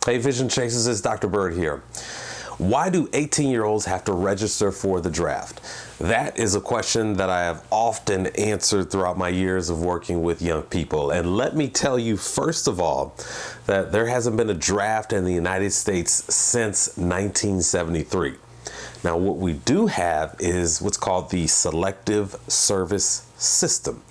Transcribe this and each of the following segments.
Hey Vision Chasers, it's Dr. Byrd here. Why do 18-year-olds have to register for the draft? That is a question that I have often answered throughout my years of working with young people. And let me tell you, first of all, that there hasn't been a draft in the United States since 1973. Now, what we do have is what's called the Selective Service System.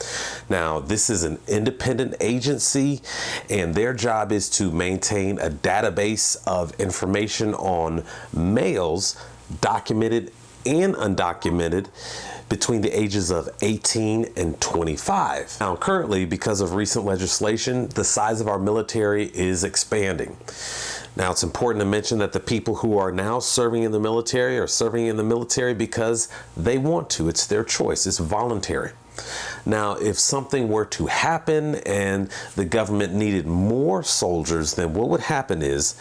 Now, this is an independent agency, and their job is to maintain a database of information on males, documented and undocumented, between the ages of 18 and 25. Now, currently, because of recent legislation, the size of our military is expanding. Now, it's important to mention that the people who are now serving in the military are serving in the military because they want to. It's their choice. It's voluntary. Now, if something were to happen and the government needed more soldiers, then what would happen is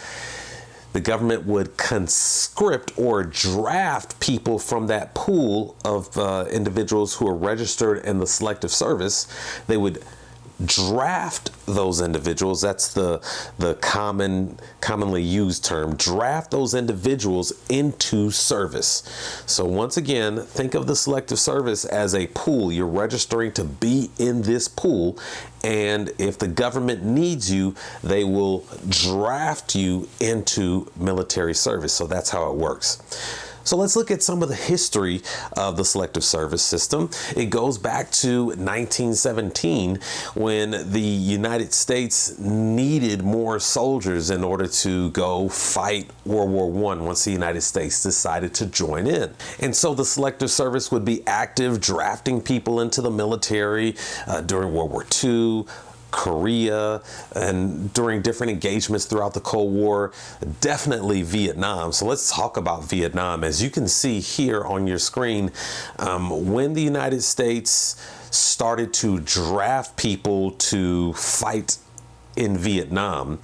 the government would conscript or draft people from that pool of individuals who are registered in the Selective Service. They would draft those individuals. That's the commonly used term. Draft those individuals into service. So once again, think of the Selective Service as a pool. You're registering to be in this pool, and if the government needs you, they will draft you into military service. So that's how it works. So let's look at some of the history of the Selective Service System. It goes back to 1917 when the United States needed more soldiers in order to go fight World War I once the United States decided to join in. And so the Selective Service would be active, drafting people into the military during World War II, Korea, and during different engagements throughout the Cold War, definitely Vietnam. So let's talk about Vietnam. As you can see here on your screen, when the United States started to draft people to fight in Vietnam,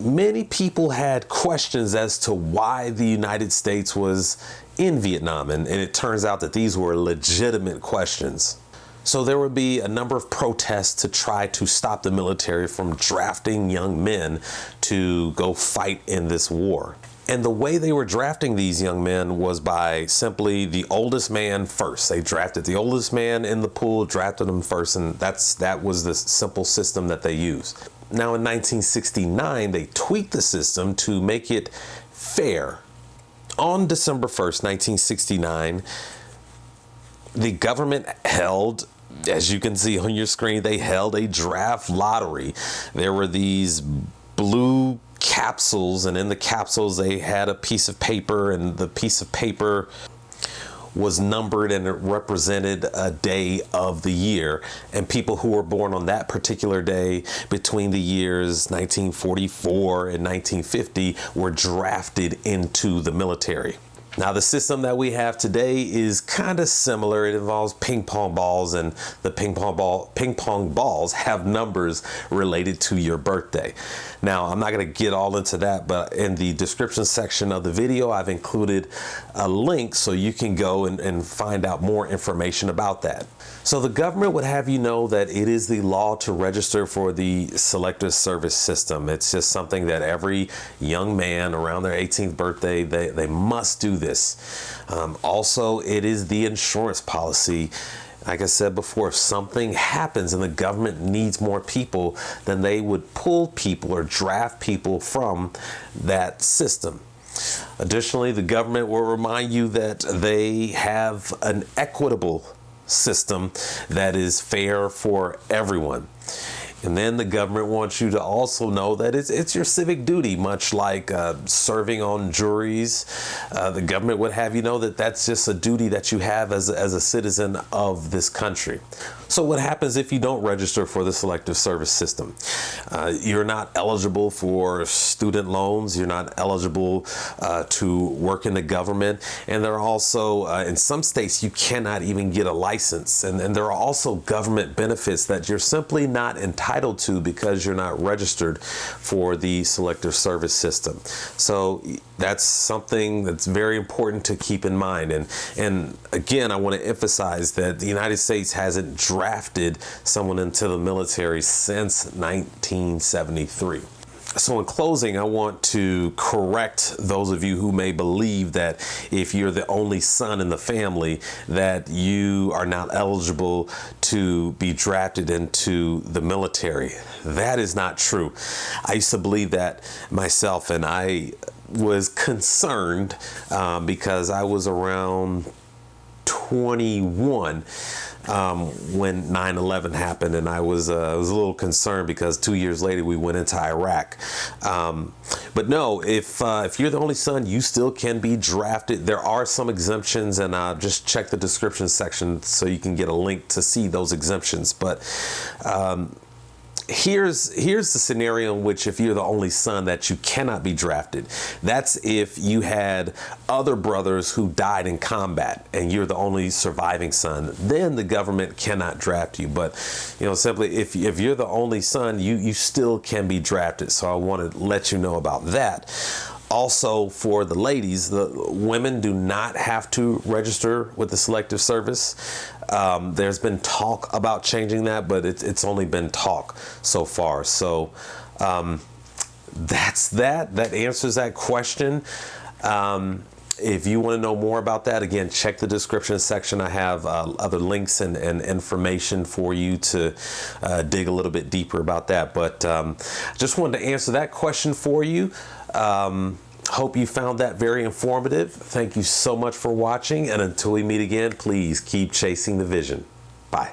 many people had questions as to why the United States was in Vietnam, and it turns out that these were legitimate questions. So there would be a number of protests to try to stop the military from drafting young men to go fight in this war. And the way they were drafting these young men was by simply the oldest man first. They drafted the oldest man in the pool, drafted him first, and that was the simple system that they used. Now in 1969, they tweaked the system to make it fair. On December 1st, 1969, the government held, as you can see on your screen, they held a draft lottery. There were these blue capsules, and in the capsules they had a piece of paper, and the piece of paper was numbered and it represented a day of the year, and people who were born on that particular day between the years 1944 and 1950 were drafted into the military. Now, the system that we have today is kind of similar. It involves ping pong balls, and the ping pong balls have numbers related to your birthday. Now, I'm not going to get all into that, but in the description section of the video, I've included a link so you can go and find out more information about that. So the government would have you know that it is the law to register for the Selective Service System. It's just something that every young man around their 18th birthday, they must do this. Also, it is the insurance policy. Like I said before, if something happens and the government needs more people, then they would pull people or draft people from that system. Additionally, the government will remind you that they have an equitable system that is fair for everyone. And then the government wants you to also know that it's your civic duty, much like serving on juries. The government would have you know that that's just a duty that you have as a citizen of this country. So what happens if you don't register for the Selective Service System? You're not eligible for student loans. You're not eligible to work in the government. And there are also, in some states, you cannot even get a license. And there are also government benefits that you're simply not entitled to because you're not registered for the Selective Service System. So that's something that's very important to keep in mind. And again, I want to emphasize that the United States hasn't drafted someone into the military since 1973. So in closing, I want to correct those of you who may believe that if you're the only son in the family, that you are not eligible to be drafted into the military. That is not true. I used to believe that myself, and I was concerned because I was around 21 when 9/11 happened, and I was a little concerned because 2 years later we went into Iraq. But no, if you're the only son, you still can be drafted. There are some exemptions, and just check the description section so you can get a link to see those exemptions. But here's the scenario in which if you're the only son that you cannot be drafted. That's if you had other brothers who died in combat and you're the only surviving son. Then the government cannot draft you. But simply if you're the only son, you still can be drafted. So I want to let you know about that. Also, for the ladies, the women do not have to register with the Selective Service. There's been talk about changing that, but it's only been talk so far. So that's that. That answers that question. If you want to know more about that, again, check the description section. I have other links and information for you to dig a little bit deeper about that. But just wanted to answer that question for you. Hope you found that very informative. Thank you so much for watching. And until we meet again, please keep chasing the vision. Bye.